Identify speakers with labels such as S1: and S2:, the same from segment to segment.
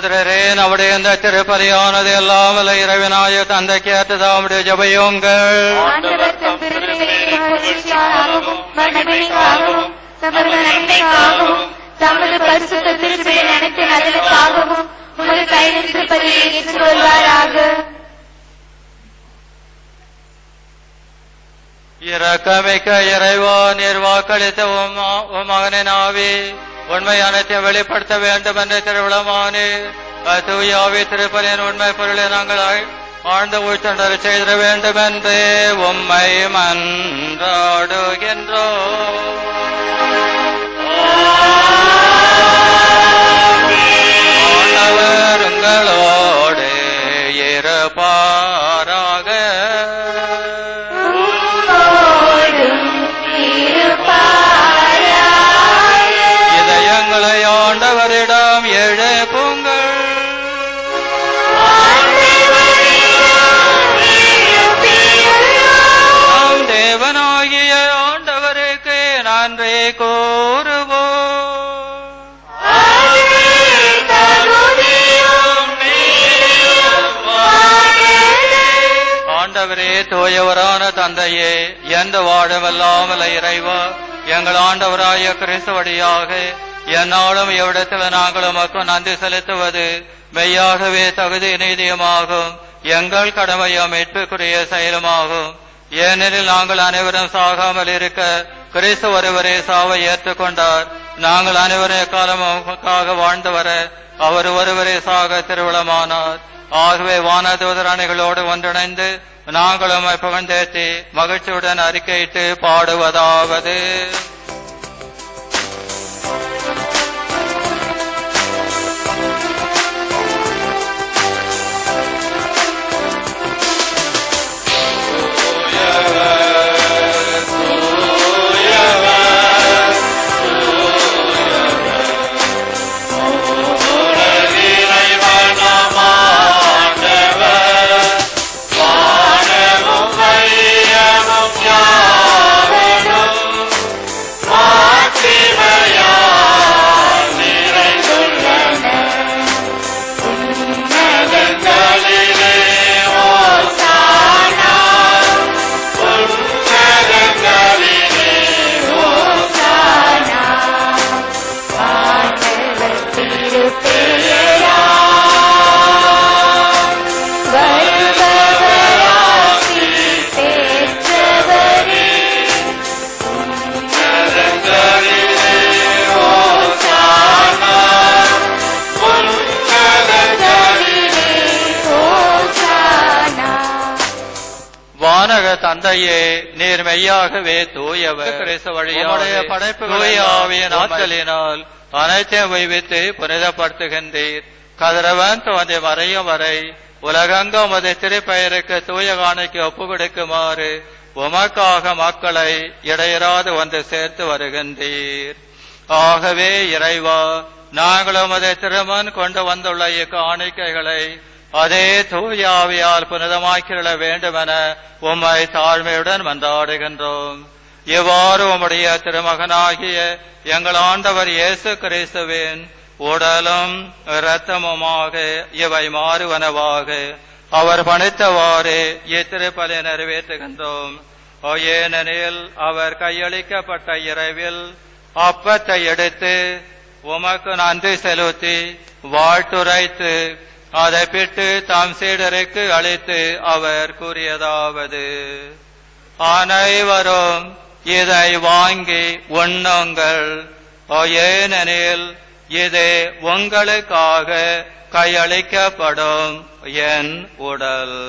S1: சகோதரரே, நம்முடைய இந்த திருப்பலியானது எல்லாம் வல்ல இறைவனாய தந்தைக்கு ஏற்றதாவுடைய ஜெபயுங்கள்.
S2: தமது பரிசுத்த திருப்பலியை அனைத்து நலனுக்காகவும் உமது கையில் திருப்பலியை ஏற்றுக்கொள்வாராக.
S1: இரக்கமிக்க இறைவா, நீர் வாக்களித்த மகனின் ஆவி உண்மை அனைத்தையும் வெளிப்படுத்த வேண்டும் என்று திருவிழமானே தூய ஆவி திருப்பலியின் உண்மை பொருளை நாங்கள் ஆழ்ந்த உயிர்த்தொண்டரை செய்திட வேண்டும் என்று உம்மை மன்றாடுகின்றோம். ஆண்டவர் உங்களோடு இருப்பாராக. இதயங்களை ஆண்டவரிடம் எழுப்புங்கள். நாம் தேவனாகிய ஆண்டவருக்கு நன்றி கூறுவோம். ஆண்டவரே, தூயவரான தந்தையே, எந்த வாழவல்லாமல் இறைவா, எங்கள் ஆண்டவராய கிறிஸ்து வழியாக என்னாலும் எவ்விடத்தில் நாங்கள் உமக்கு நன்றி செலுத்துவது மெய்யாகவே தகுதி நீதியமாகும். எங்கள் கடமையும் மீட்புக்குரிய செயலுமாகும். ஏனெனில் நாங்கள் அனைவரும் சாகாமல் இருக்க கிறிஸ்து ஒருவரே சாவை ஏற்றுக்கொண்டார். நாங்கள் அனைவரும் காலமுக்காக வாழ்ந்து வர அவர் ஒருவரே சாக திருவிழமானார். ஆகவே வானதூதர் அணிகளோடு ஒன்றிணைந்து நாங்களும் புகழ்ந்தேற்றி மகிழ்ச்சியுடன் அறிக்கையிட்டு பாடுவதாவது: தந்தையே, நீர் மெய்யாகவே தூயவர். கிறிஸ்து வழியாடைய படைப்புடைய ஆவியின் ஆற்றலினால் அனைத்தையும் வைவித்து புனிதப்படுத்துகின்றீர். கதிரவன் தோன்றி மறையும் வரை உலகெங்கும் உமது திருப்பெயருக்கு தூய காணிக்கு ஒப்பு கொடுக்குமாறு உமக்காக மக்களை இடையராது ஒன்று சேர்த்து வருகின்றீர். ஆகவே இறைவா, நாங்கள் உமது திருமன் கொண்டு வந்துள்ள இக்காணிக்கைகளை அதே தூய ஆவியால் புனிதமாக்கிட வேண்டும் என உம்மை தாழ்மையுடன் மன்றாடுகின்றோம். இவ்வாறு உம்முடைய திருமகனாகிய எங்கள் ஆண்டவர் இயேசு கிறிஸ்துவின் உடலும் இரத்தமுமாக இவை மாறுவனவாக அவர் பணித்தவாறு இத்திருப்பலை நிறைவேற்றுகின்றோம். ஏனெனில் அவர் கையளிக்கப்பட்ட இரவில் அப்பத்தை எடுத்து உமக்கு நன்றி செலுத்தி வாழ்த்துரைத்து அதை பிட்டு தாம் சீடருக்கு அளித்து அவர் கூறியதாவது: அனைவரும் இதை வாங்கி உண்ணுங்கள், ஏனெனில் இது உங்களுக்காக கையளிக்கப்படும் என் உடல்.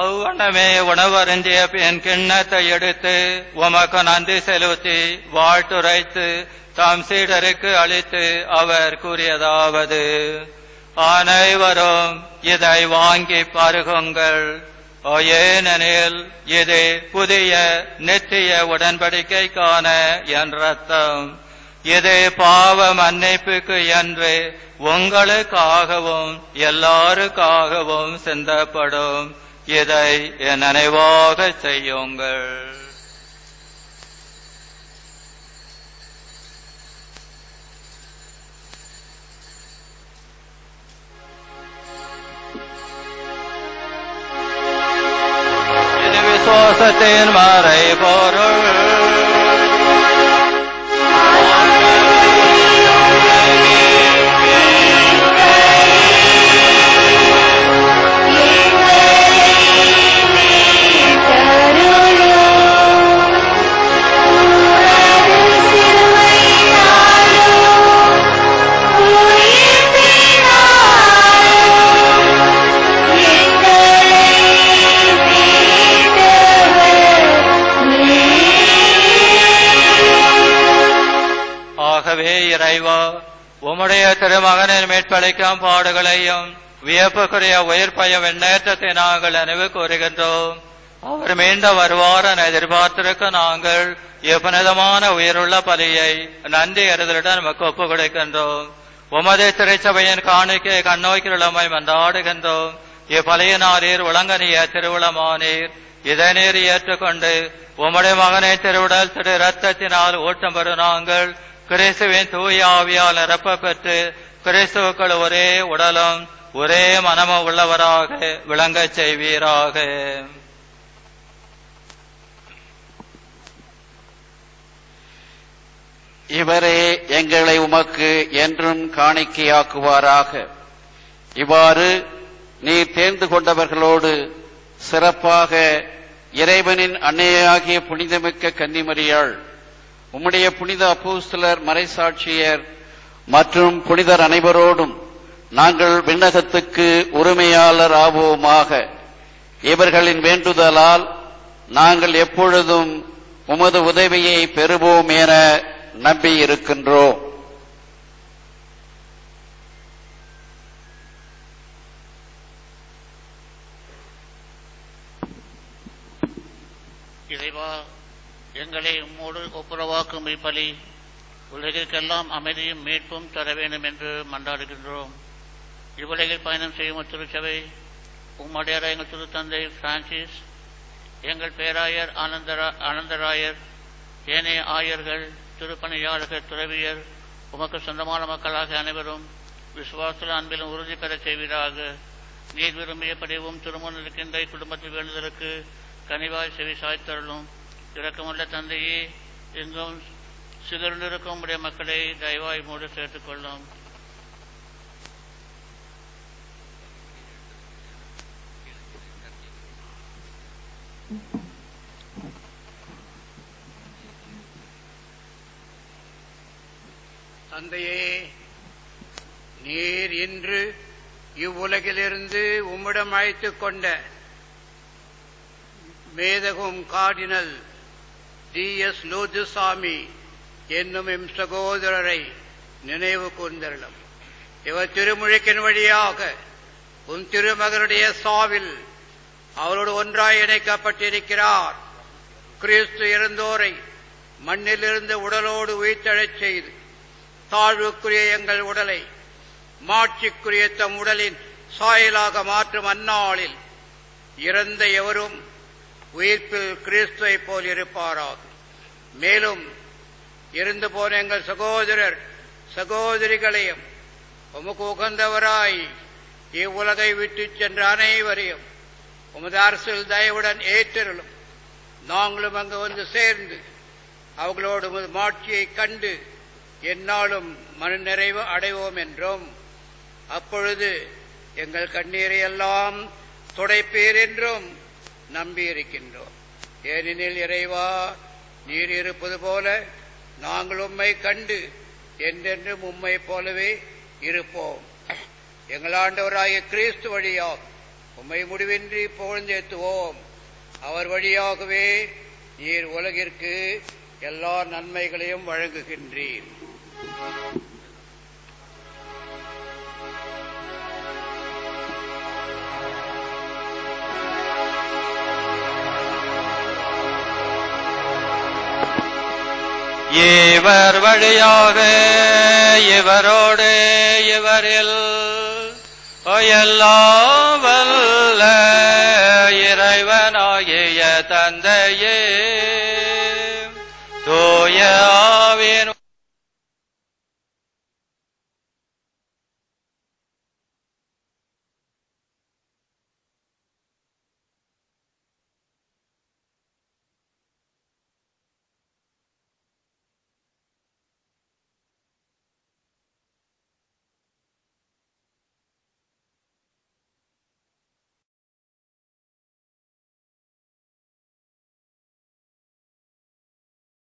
S1: அவ்வண்ணமே உணவருந்திய பின் கிண்ணத்தை எடுத்து உமக்கு நன்றி செலுத்தி வாழ்த்துரைத்து தாம் சீடருக்கு அளித்து அவர் கூறியதாவது: அனைவரும் இதை வாங்கி பருகுங்கள், ஏனெனில் இது புதிய நித்திய உடன்படிக்கைக்கான என் ரத்தம். இது பாவ மன்னிப்புக்கு என்று உங்களுக்காகவும் எல்லாருக்காகவும் சிந்தப்படும். இதை என் நினைவாக செய்யுங்கள். இது விசுவாசத்தின் மறைபொருள். இறைவா, உம்முடைய திருமகனின் மீட்பளிக்கும் பாடுகளையும் வியப்புக்குரிய உயிர்ப்பய விண்ணேற்றத்தை நாங்கள் நினைவு கூறுகின்றோம். அவர் மீண்ட வருவார் என எதிர்பார்த்திருக்க நாங்கள் எப்புனிதமான உயிருள்ள பலியை நன்றி அறிதலுடன் நமக்கு ஒப்புக் கொடுக்கின்றோம். உமது திருச்சபையின் காணிக்கை கண்ணோக்கியுள்ளமை மன்றாடுகின்றோம். இப்பலியினாரீர் உலங்கனிய திருவுளமானீர். இதை நீர் ஏற்றுக்கொண்டு உம்முடைய மகனை திருவுடல் திரு இரத்தத்தினால் ஊட்டம் பெறும் நாங்கள் கிறிஸ்துவின் தூய ஆவியால் நிரப்ப பெற்று கிறிஸ்துவுக்கள் ஒரே உடலும் ஒரே மனமும் உள்ளவராக விளங்கச் செய்வீராக.
S3: இவரே எங்களை உமக்கு என்றும் காணிக்கையாக்குவாராக. இவ்வாறு நீர் தேர்ந்து கொண்டவர்களோடு சிறப்பாக இறைவனின் அன்னையாகிய புனிதமிக்க கன்னிமரியாள், உம்முடைய புனித அப்போஸ்தலர், மறைசாட்சியர் மற்றும் புனிதர் அனைவரோடும் நாங்கள் விண்ணகத்துக்கு உரிமையாளர் ஆவோமாக. இவர்களின் வேண்டுதலால் நாங்கள் எப்பொழுதும் உமது உதவியை பெறுவோம் என நம்பியிருக்கின்றோம்.
S4: இறைவா, எங்களை உம்மோடு ஒப்புரவாக்கும் இப்பலி உலகிற்கெல்லாம் அமைதியும் மீட்பும் தர வேண்டும் என்று மன்றாடுகின்றோம். இவ்வுலகில் பயணம் செய்யும் திருச்சபை, உம்முடைய எங்கள் திருத்தந்தை பிரான்சிஸ், எங்கள் பேராயர் ஆனந்தராயர், ஏனைய ஆயர்கள், திருப்பணியாளர்கள், துறவியர், உமக்கு சொந்தமான மக்களாக அனைவரும் விசுவாசத்தில் அன்பிலும் உறுதி பெறச் செய்வீராக. நீர் விரும்பியபடியும் திருமணம் இருக்கின்ற குடும்பத்தில் வேண்டுதலுக்கு கனிவாய் செவி சாய்த்தருளும். இரக்கமுள்ள தந்தையே, எங்கும் சிதறிருக்கும் உடைய மக்களை தயவாய் மூடு சேர்த்துக் கொள்ளும்.
S5: தந்தையே, நீர் இன்று இவ்வுலகிலிருந்து உம்மிடம் அழைத்துக் கொண்ட மேதகும் கார்டினல் டி.எஸ். லூதுசாமி என்னும் எம் சகோதரரை நினைவு கூர்ந்தருளும். இவர் திருமுழுக்கின் வழியாக உன் திருமகனுடைய சாவில் அவரோடு ஒன்றாய் இணைக்கப்பட்டிருக்கிறார். கிறிஸ்து இறந்தோரை மண்ணிலிருந்து உடலோடு உயிர்த்தெழச் செய்து தாழ்வுக்குரிய எங்கள் உடலை மாட்சிக்குரிய தம் உடலின் சாயலாக மாற்றும் அந்நாளில் இறந்த எவரும் உயிர்ப்பில் கிறிஸ்துவை போல் இருப்பாராக. மேலும் இருந்து போன எங்கள் சகோதரர் சகோதரிகளையும் உமக்கு உகந்தவராய் இவ்வுலகை விட்டுச் சென்ற அனைவரையும் உமது அரசியல் தயவுடன் ஏற்றருளும். நாங்களும் அங்கு வந்து சேர்ந்து அவர்களோடு உமது மாட்சியை கண்டு எந்நாளும் மனநிறைவு அடைவோம் என்றும், அப்பொழுது எங்கள் கண்ணீரை எல்லாம் துடைப்பீர் என்றும் நம்பியிருக்கின்றோம். ஏனெனில் இறைவா, நீர் இருப்பது போல நாங்கள் உம்மை கண்டு என்றென்றும் உம்மை போலவே இருப்போம். எங்கள் ஆண்டவராகிய கிறிஸ்து வழியாக உம்மை முடிவின்றி புகழ்ந்தேத்துவோம். அவர் வழியாகவே நீர் உலகிற்கு எல்லா நன்மைகளையும் வழங்குகின்றீர்.
S1: இவர் வழியாக இவரோடு இவரில் எல்லாம் வல்ல இறைவனாகிய தந்தையே தூய